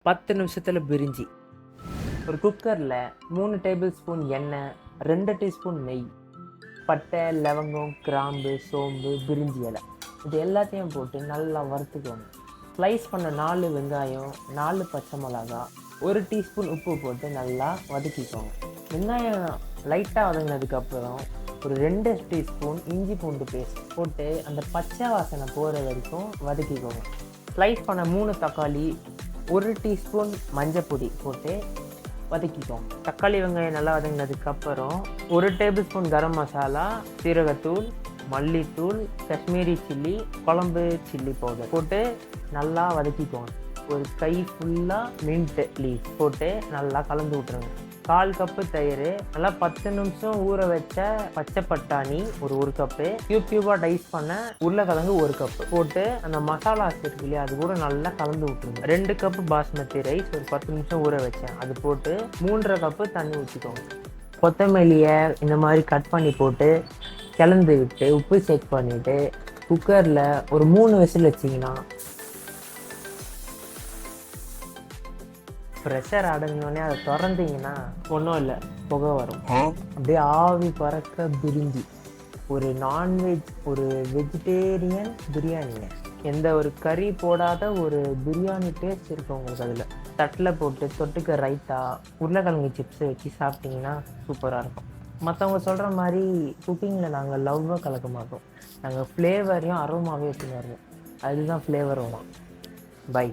10 நிமிஷத்தில் பிரிஞ்சி. ஒரு குக்கரில் 3 டேபிள் ஸ்பூன் எண்ணெய், 2 டீஸ்பூன் நெய், பட்டை, லவங்கம், கிராம்பு, சோம்பு, பிரிஞ்சி இலை இது எல்லாத்தையும் போட்டு நல்லா வறுத்துக்கோங்க. ஸ்லைஸ் பண்ண 4 வெங்காயம், 4 பச்சை மிளகா, 1 டீஸ்பூன் உப்பு போட்டு நல்லா வதக்கிக்கோங்க. வெங்காயம் லைட்டாக வதங்கினதுக்கப்புறம் ஒரு 2 டீஸ்பூன் இஞ்சி பூண்டு பேஸ்ட் போட்டு அந்த பச்சை வாசனை போகிற வரைக்கும் வதக்கிக்கோங்க. ஸ்லைஸ் பண்ண 3 தக்காளி, 1 டீஸ்பூன் மஞ்சள் பொடி போட்டு வதக்கிக்கோங்க. தக்காளி வெங்காயம் நல்லா வதங்கினதுக்கப்புறம் 1 டேபிள் ஸ்பூன் கரம் மசாலா, சீரகத்தூள், மல்லித்தூள், காஷ்மீரி சில்லி, குழம்பு சில்லி பவுடர் போட்டு நல்லா வதக்கிக்கோங்க. ஒரு கை ஃபுல்லாக மின்ட் லீஃப் போட்டு நல்லா கலந்து விட்ருங்க. 1/4 கப்பு தயிர், நல்லா 10 நிமிஷம் ஊற வச்ச பச்சை பட்டாணி ஒரு கப்பு, கியூபாக டைஸ் பண்ண உருளைக்கிழங்கு 1 கப்பு போட்டு அந்த மசாலாஸ் இருக்கு இல்லையா அது கூட நல்லா கலந்து விட்ருங்க. 2 கப்பு பாஸ்மதி ரைஸ் ஒரு 10 நிமிஷம் ஊற வச்சேன் அது போட்டு 3.5 கப்பு தண்ணி ஊற்றிக்கோங்க. கொத்தமல்லியை இந்த மாதிரி கட் பண்ணி போட்டு கிளந்து விட்டு உப்பு செக் பண்ணிவிட்டு குக்கரில் ஒரு 3 விசில் வச்சிங்கன்னா ப்ரெஷர் அடங்கினோடனே அதை திறந்தீங்கன்னா ஒன்றும் இல்லை, புகை வரும். அப்படியே ஆவி பறக்க பிரிஞ்சி. ஒரு நான்வெஜ், ஒரு வெஜிடேரியன் பிரியாணிங்க. எந்த ஒரு கறி போடாத ஒரு பிரியாணி டேஸ்ட் இருக்கும் உங்களுக்கு. அதில் தட்டில் போட்டு தொட்டுக்க ரைத்தா, உருளைக்கிழங்கு சிப்ஸை வச்சு சாப்பிட்டிங்கன்னா சூப்பராக இருக்கும். மற்றவங்க சொல்கிற மாதிரி குக்கிங்கில் நாங்கள் லவ்வாக கலக்க மாட்டோம். நாங்கள் ஃப்ளேவரையும் அரோமாவே வச்சுன்னு வருவோம். அதுதான் ஃப்ளேவர் வரும். பை.